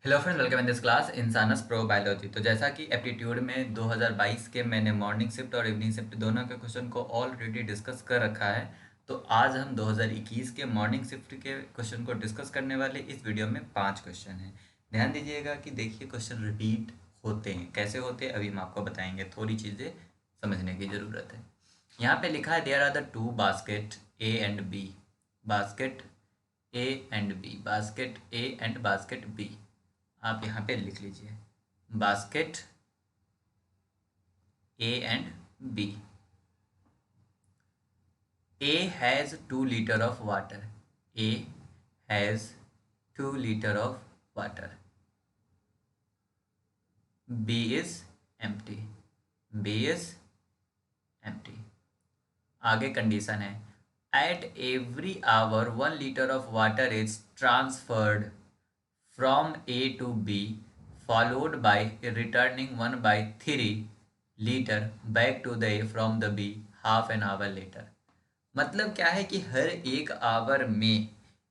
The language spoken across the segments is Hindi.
Hello friends, welcome in this class इंसानस प्रो बायोलॉजी। तो जैसा कि एप्टीट्यूड में 2022 के मैंने मॉर्निंग शिफ्ट और इवनिंग शिफ्ट दोनों के क्वेश्चन को ऑलरेडी डिस्कस कर रखा है, तो आज हम 2021 के मॉर्निंग शिफ्ट के क्वेश्चन को डिस्कस करने वाले। इस वीडियो में 5 क्वेश्चन हैं। ध्यान दीजिएगा कि देखिए क्वेश्चन रिपीट होते हैं, कैसे होते हैं अभी हम आपको बताएंगे, थोड़ी चीज़ें समझने की ज़रूरत है। यहाँ पे लिखा है there are the two basket A and B. Basket A and B, basket A and basket B. आप यहाँ पे लिख लीजिए basket A and B. A has 2 litre of water. A has 2 litre of water. B is empty. B is empty. आगे कंडीशन है at every hour 1 litre of water is transferred from A to B followed by returning 1/3 liter back to the A from the B half an hour later। मतलब क्या है कि हर एक आवर में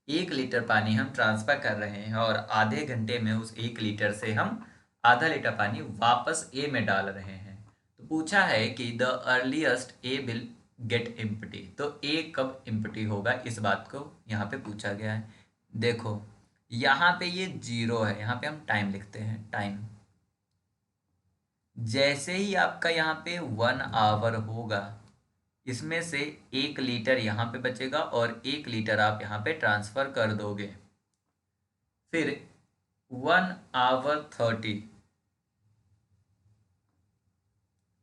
1 लीटर पानी हम ट्रांसफ़र कर रहे हैं और आधे घंटे में उस 1 लीटर से हम आधा लीटर पानी वापस ए में डाल रहे हैं। तो पूछा है कि the earliest A will get empty, तो ए कब एम्प्टी होगा, इस बात को यहाँ पे पूछा गया है। देखो यहाँ पे ये 0 है, यहाँ पे हम टाइम लिखते हैं, टाइम। जैसे ही आपका यहाँ पे 1 आवर होगा, इसमें से 1 लीटर यहाँ पे बचेगा और 1 लीटर आप यहाँ पे ट्रांसफ़र कर दोगे। फिर 1 आवर 30,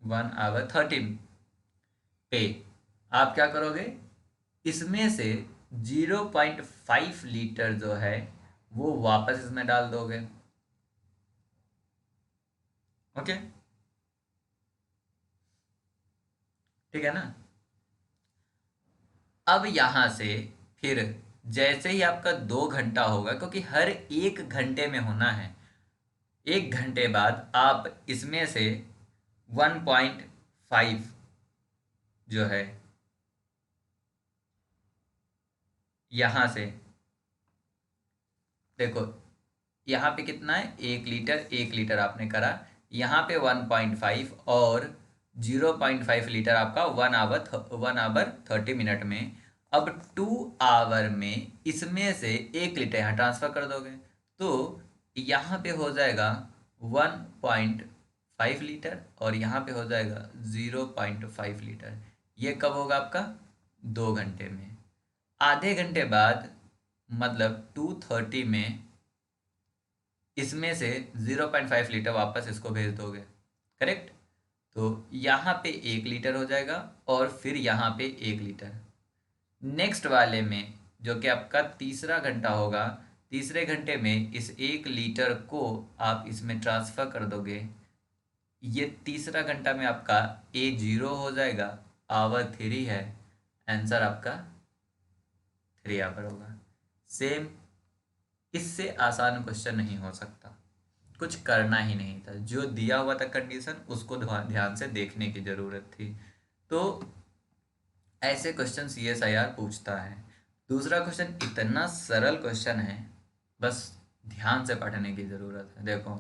1 आवर 30 पे आप क्या करोगे, इसमें से 0.5 लीटर जो है वो वापस इसमें डाल दोगे। ओके, ठीक है ना। अब यहाँ से फिर जैसे ही आपका 2 घंटा होगा, क्योंकि हर 1 घंटे में होना है, 1 घंटे बाद आप इसमें से 1.5 जो है यहाँ से देखो, यहाँ पे कितना है, 1 लीटर, 1 लीटर आपने करा, यहाँ पे 1.5 और 0.5 लीटर आपका 1 आवर 30 मिनट में। अब 2 आवर में इसमें से 1 लीटर यहाँ ट्रांसफ़र कर दोगे, तो यहाँ पे हो जाएगा 1.5 लीटर और यहाँ पे हो जाएगा 0.5 लीटर। ये कब होगा आपका, 2 घंटे में। आधे घंटे बाद मतलब 2:30 में इसमें से 0.5 लीटर वापस इसको भेज दोगे, करेक्ट। तो यहाँ पे 1 लीटर हो जाएगा और फिर यहाँ पे 1 लीटर। नेक्स्ट वाले में जो कि आपका तीसरा घंटा होगा, तीसरे घंटे में इस 1 लीटर को आप इसमें ट्रांसफ़र कर दोगे। ये तीसरा घंटा में आपका ए 0 हो जाएगा, आवर 3 है, आंसर आपका 3 आवर होगा। सेम, इससे आसान क्वेश्चन नहीं हो सकता, कुछ करना ही नहीं था, जो दिया हुआ था कंडीशन उसको ध्यान से देखने की ज़रूरत थी। तो ऐसे क्वेश्चन CSIR पूछता है। दूसरा क्वेश्चन इतना सरल क्वेश्चन है, बस ध्यान से पढ़ने की ज़रूरत है। देखो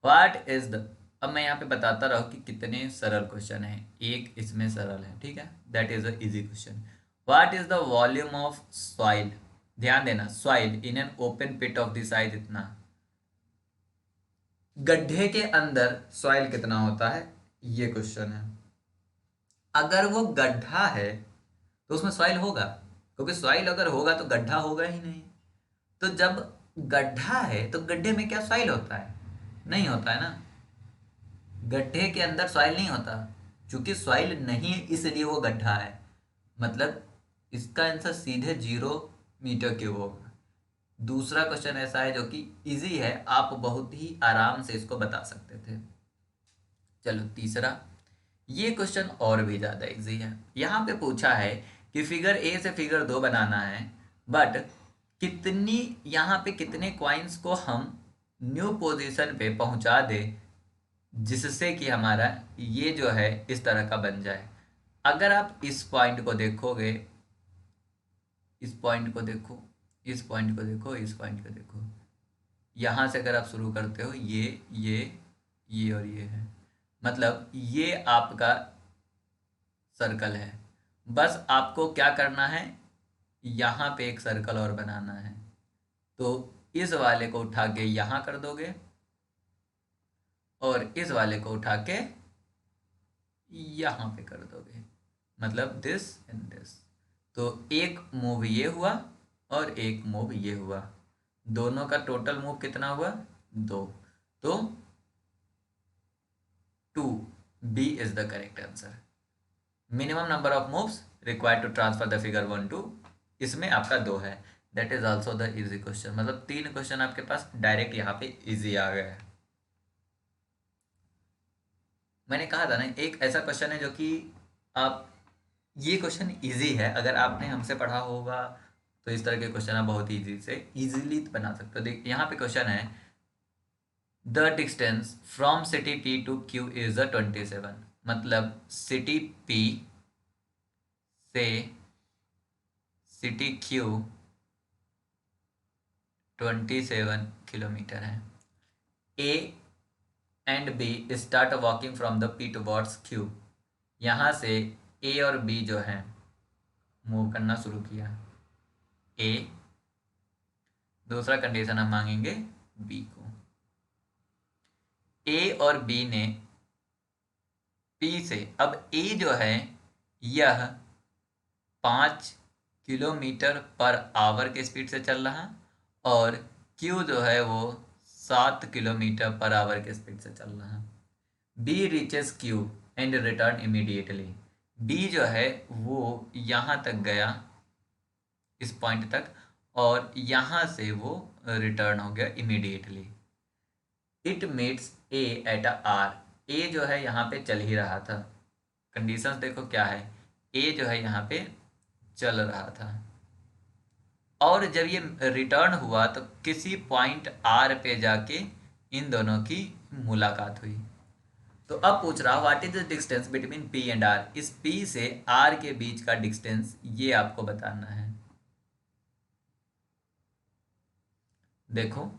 व्हाट इज़ द, अब मैं यहाँ पे बताता रहूँ कि कितने सरल क्वेश्चन है, एक इसमें सरल है, ठीक है, that is a easy question. What is the volume of soil, ध्यान देना, soil in an open pit of the size इतना, गड्ढे के अंदर सॉइल कितना होता है, ये क्वेश्चन है। अगर वो गड्ढा है तो उसमें सॉइल होगा, क्योंकि सॉइल अगर होगा तो गड्ढा होगा ही नहीं। तो जब गड्ढा है तो गड्ढे में क्या सॉइल होता है, नहीं होता है ना। गड्ढे के अंदर सॉइल नहीं होता, क्योंकि सॉइल नहीं है इसलिए वो गड्ढा है। मतलब इसका आंसर सीधे 0 मीटर क्यूब होगा। दूसरा क्वेश्चन ऐसा है जो कि इजी है, आप बहुत ही आराम से इसको बता सकते थे। चलो तीसरा, ये क्वेश्चन और भी ज़्यादा इजी है। यहाँ पे पूछा है कि फिगर ए से फिगर 2 बनाना है, बट कितनी, यहाँ पे कितने कॉइन्स को हम न्यू पोजीशन पे पहुँचा दे जिससे कि हमारा ये जो है इस तरह का बन जाए। अगर आप इस पॉइंट को देखोगे, इस पॉइंट को देखो, इस पॉइंट को देखो, इस पॉइंट को देखो, यहाँ से अगर आप शुरू करते हो ये और ये है, मतलब ये आपका सर्कल है। बस आपको क्या करना है, यहाँ पे एक सर्कल और बनाना है। तो इस वाले को उठा के यहाँ कर दोगे और इस वाले को उठा के यहाँ पे कर दोगे, मतलब दिस एंड दिस। तो एक मूव ये हुआ और एक मूव ये हुआ, दोनों का टोटल मूव कितना हुआ, 2। तो 2, B is the correct answer. Minimum number of moves required to transfer the figure 1 to, इसमें आपका 2 है। That is also the easy question, मतलब 3 क्वेश्चन आपके पास डायरेक्ट यहाँ पे इजी आ गया है। मैंने कहा था ना, एक ऐसा क्वेश्चन है जो कि आप, ये क्वेश्चन इजी है, अगर आपने हमसे पढ़ा होगा तो इस तरह के क्वेश्चन आप बहुत इजी से इजीली बना सकते हो। देख यहाँ पे क्वेश्चन है, the distance from city P to Q is the 27, मतलब सिटी पी से सिटी क्यू 27 किलोमीटर है। A and B start walking from the P towards Q, यहाँ से ए और बी जो है मूव करना शुरू किया। ए, दूसरा कंडीशन हम मांगेंगे बी को। ए और बी ने पी से, अब ए जो है यह 5 किलोमीटर पर आवर के स्पीड से चल रहा, और क्यू जो है वो 7 किलोमीटर पर आवर के स्पीड से चल रहा। B reaches Q and return immediately, B जो है वो यहाँ तक गया, इस पॉइंट तक, और यहाँ से वो रिटर्न हो गया immediately. It meets A at R, A जो है यहाँ पे चल ही रहा था। कंडीशंस देखो क्या है, ए जो है यहाँ पे चल रहा था, और जब ये रिटर्न हुआ तो किसी पॉइंट आर पे जाके इन दोनों की मुलाकात हुई। तो अब पूछ रहा, what is the distance between P and R, इस पी से आर के बीच का डिस्टेंस ये आपको बताना है। देखो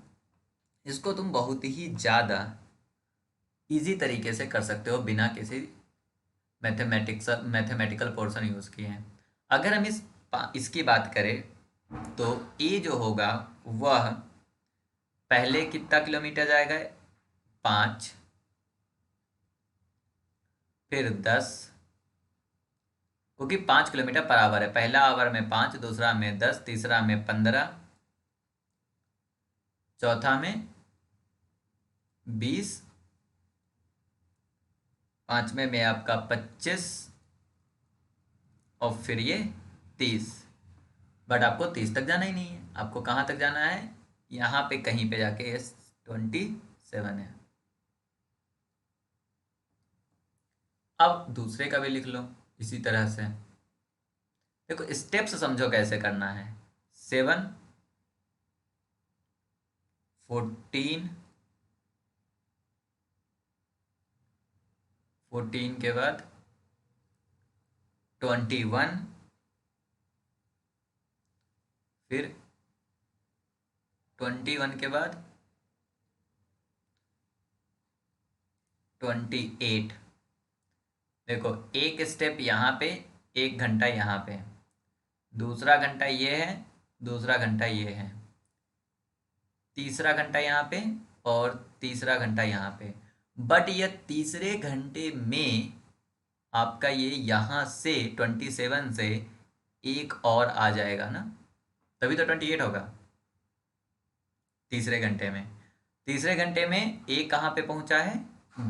इसको तुम बहुत ही ज़्यादा इजी तरीके से कर सकते हो बिना किसी मैथमेटिकल पोर्शन यूज़ किए हैं। अगर हम इसकी बात करें तो ए जो होगा वह पहले कितना किलोमीटर जाएगा, 5, फिर 10, क्योंकि 5 किलोमीटर पर आवर है, पहला आवर में 5, दूसरा में 10, तीसरा में 15, चौथा में 20, पांचवें में आपका 25, और फिर ये 30। बट आपको 30 तक जाना ही नहीं है, आपको कहाँ तक जाना है, यहाँ पे कहीं पे जाके ये 27 है। अब दूसरे का भी लिख लो इसी तरह से। देखो स्टेप्स समझो कैसे करना है, 7, 14, 14 के बाद 21, फिर 21 के बाद 28। देखो एक स्टेप यहाँ पे, 1 घंटा यहाँ पे, दूसरा घंटा ये है, दूसरा घंटा ये है, तीसरा घंटा यहाँ पे, और तीसरा घंटा यहाँ पे। बट यह तीसरे घंटे में आपका ये यहाँ से 27 से एक और आ जाएगा ना, तभी तो 28 होगा तीसरे घंटे में। तीसरे घंटे में ए कहाँ पे पहुँचा है,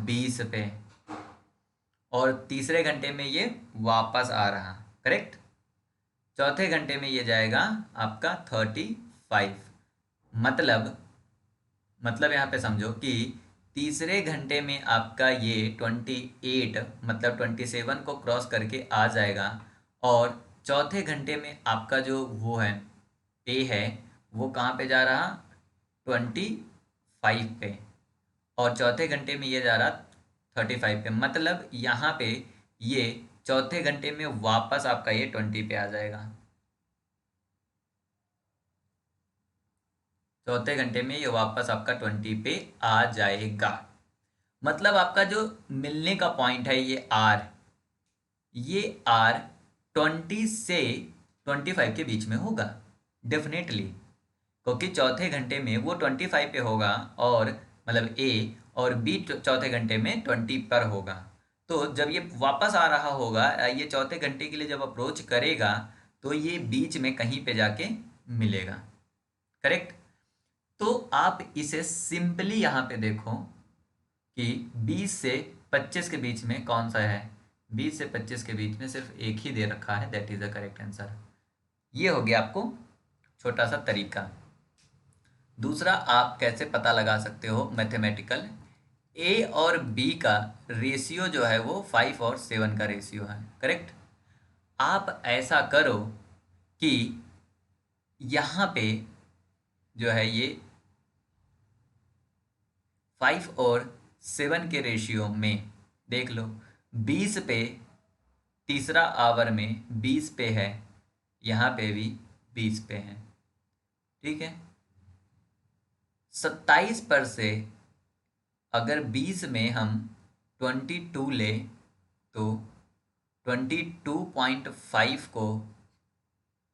20 पे, और तीसरे घंटे में ये वापस आ रहा, करेक्ट। चौथे घंटे में ये जाएगा आपका 35, मतलब यहाँ पे समझो कि तीसरे घंटे में आपका ये 28 मतलब 27 को क्रॉस करके आ जाएगा, और चौथे घंटे में आपका जो वो है ए है वो कहाँ पे जा रहा, 25 पे, और चौथे घंटे में ये जा रहा 35 पे, मतलब यहाँ पे ये चौथे घंटे में वापस आपका ये 20 पे आ जाएगा। चौथे घंटे में ये वापस आपका 20 पे आ जाएगा। मतलब आपका जो मिलने का पॉइंट है ये आर 20 से 25 के बीच में होगा डेफिनेटली, क्योंकि चौथे घंटे में वो 25 पे होगा, और मतलब ए, और बी चौथे घंटे में 20 पर होगा। तो जब ये वापस आ रहा होगा, ये चौथे घंटे के लिए जब अप्रोच करेगा, तो ये बीच में कहीं पे जाके मिलेगा। करेक्ट। तो आप इसे सिंपली यहाँ पे देखो कि 20 से 25 के बीच में कौन सा है। 20 से 25 के बीच में सिर्फ एक ही दे रखा है, that is the correct answer. ये हो गया आपको छोटा सा तरीका। दूसरा, आप कैसे पता लगा सकते हो मैथमेटिकल, ए और बी का रेशियो जो है वो 5 और 7 का रेशियो है। करेक्ट। आप ऐसा करो कि यहाँ पे जो है ये 5 और 7 के रेशियो में देख लो, 20 पे तीसरा आवर में 20 पे है, यहाँ पे भी 20 पे है। ठीक है। 27 पर से अगर 20 में हम 22 ले, तो 22.5 को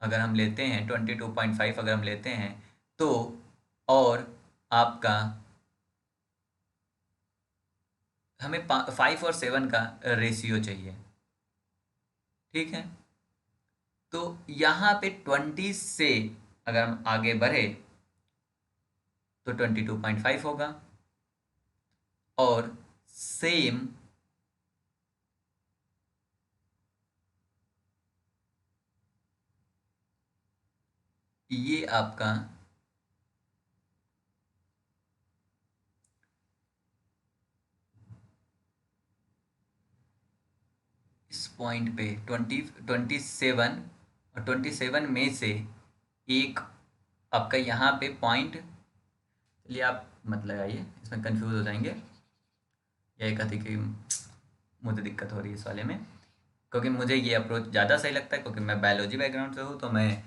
अगर हम लेते हैं, 22.5 अगर हम लेते हैं, तो और आपका हमें 5 और 7 का रेशियो चाहिए। ठीक है। तो यहाँ पे 20 से अगर हम आगे बढ़े तो 22.5 होगा, और सेम ये आपका इस पॉइंट पे 27, और 27 में से एक आपका यहाँ पे पॉइंट, चलिए आप मत लगाइए, इसमें कंफ्यूज हो जाएंगे। यही कहती कि मुझे दिक्कत हो रही है इस वाले में, क्योंकि मुझे ये अप्रोच ज़्यादा सही लगता है, क्योंकि मैं बायोलॉजी बैकग्राउंड से हूँ, तो मैं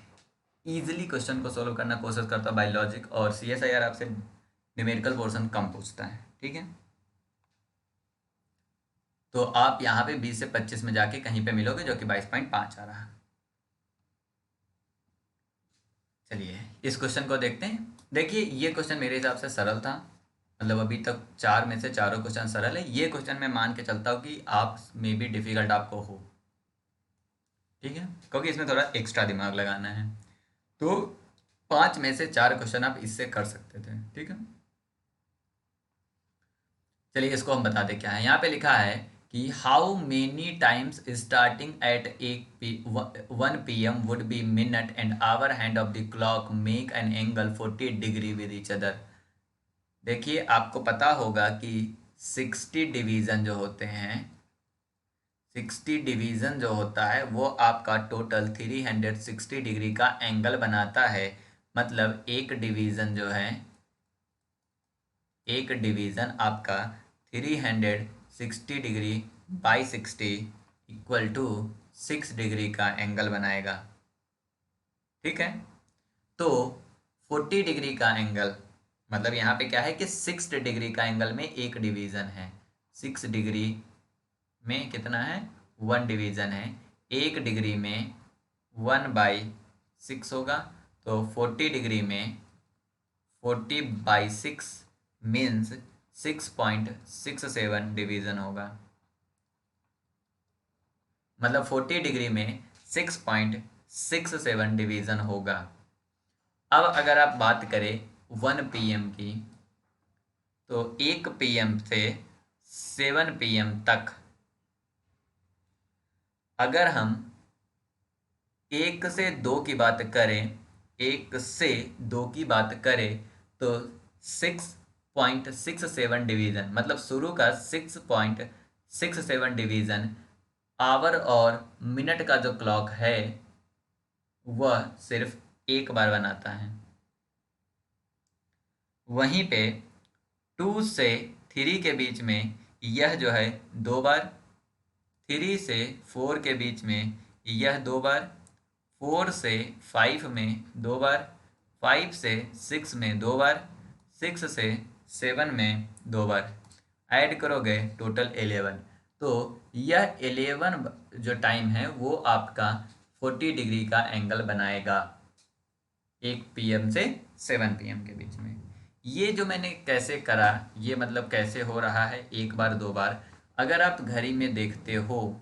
ईजिली क्वेश्चन को सॉल्व करना कोशिश करता हूँ बायोलॉजिक, और CSIR आपसे न्यूमेरिकल पोर्शन कम पूछता है। ठीक है। तो आप यहाँ पे 20 से 25 में जाके कहीं पे मिलोगे, जो कि 22.5 आ रहा है। चलिए इस क्वेश्चन को देखते हैं। देखिए ये क्वेश्चन मेरे हिसाब से सरल था, मतलब अभी तक 4 में से चारों क्वेश्चन सरल है। ये क्वेश्चन मैं मान के चलता हूँ कि आप में भी डिफिकल्ट आपको हो। ठीक है, क्योंकि इसमें थोड़ा एक्स्ट्रा दिमाग लगाना है। तो 5 में से 4 क्वेश्चन आप इससे कर सकते थे। ठीक है। चलिए इसको हम बताते क्या है। यहाँ पे लिखा है कि how many times starting at 1 PM would be minute and hour hand of the clock make an angle 40 degree with each other. देखिए आपको पता होगा कि 60 डिवीज़न जो होते हैं, 60 डिवीज़न जो होता है वो आपका टोटल 360 डिग्री का एंगल बनाता है। मतलब एक डिवीज़न आपका 360 degree by 60 equal to 6 degree का एंगल बनाएगा। ठीक है। तो 40 डिग्री का एंगल, मतलब यहाँ पे क्या है कि 6 डिग्री का एंगल में एक डिवीज़न है। 6 डिग्री में कितना है, 1 डिवीज़न है। एक डिग्री में 1/6 होगा, तो 40 डिग्री में 40/6 मीन्स 6.67 डिवीज़न होगा। मतलब 40 डिग्री में 6.67 डिवीज़न होगा। अब अगर आप बात करें 1 PM की, तो 1 PM से 7 PM तक अगर हम 1 से 2 की बात करें, 1 से 2 की बात करें, तो 6.67 डिवीज़न, मतलब शुरू का 6.67 डिवीज़न आवर और मिनट का जो क्लॉक है वह सिर्फ एक बार बनाता है। वहीं पे 2 से 3 के बीच में यह जो है 2 बार, 3 से 4 के बीच में यह 2 बार, 4 से 5 में 2 बार, 5 से 6 में 2 बार, 6 से 7 में 2 बार, ऐड करोगे टोटल 11। तो यह 11 जो टाइम है वो आपका 40 डिग्री का एंगल बनाएगा 1 PM से 7 PM के बीच में। ये जो मैंने कैसे करा, ये मतलब कैसे हो रहा है, एक बार दो बार, अगर आप घड़ी में देखते हो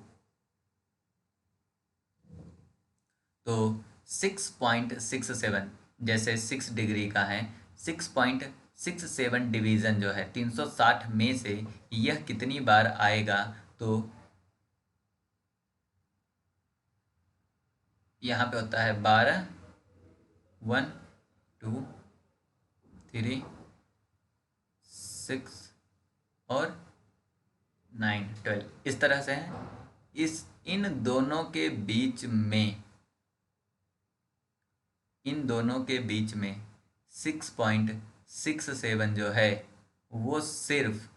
तो 6.67 जैसे 6 डिग्री का है, 6.67 डिवीज़न जो है 360 में से यह कितनी बार आएगा, तो यहाँ पे होता है 12, 1, 2, 3, 6 और 9, 12, इस तरह से है। इन दोनों के बीच में 6.67 जो है वो सिर्फ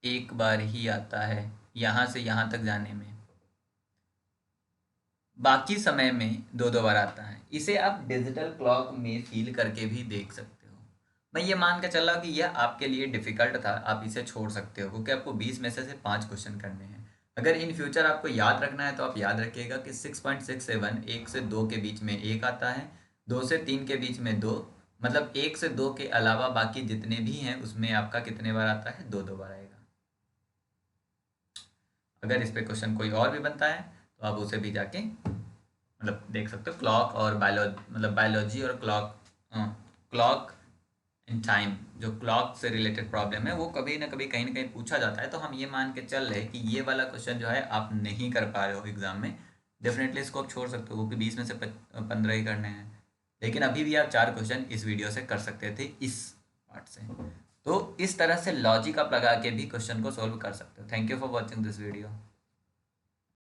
एक बार ही आता है यहाँ से यहाँ तक जाने में, बाकी समय में दो दो बार आता है। इसे आप डिजिटल क्लॉक में फील करके भी देख सकते हो। मैं ये मान के चल रहा कि यह आपके लिए डिफ़िकल्ट था, आप इसे छोड़ सकते हो क्योंकि आपको 20 में से सिर्फ 5 क्वेश्चन करने हैं। अगर इन फ्यूचर आपको याद रखना है तो आप याद रखिएगा कि 6.67 1 से 2 के बीच में एक आता है, 2 से 3 के बीच में 2, मतलब 1 से 2 के अलावा बाकी जितने भी हैं उसमें आपका कितने बार आता है, दो दो बार आएगा। अगर इस पे क्वेश्चन कोई और भी बनता है तो आप उसे भी जाके मतलब देख सकते हो। क्लॉक और बायोलॉजी और क्लॉक इन टाइम, जो क्लॉक से रिलेटेड प्रॉब्लम है वो कभी ना कहीं पूछा जाता है। तो हम ये मान के चल रहे कि ये वाला क्वेश्चन जो है आप नहीं कर पा रहे हो एग्जाम में, डेफिनेटली इसको आप छोड़ सकते हो, वो भी 20 में से 15 ही करने हैं। लेकिन अभी भी आप 4 क्वेश्चन इस वीडियो से कर सकते थे इस पार्ट से। तो इस तरह से लॉजिक आप लगा के भी क्वेश्चन को सोल्व कर सकते हो। Thank you for watching this video.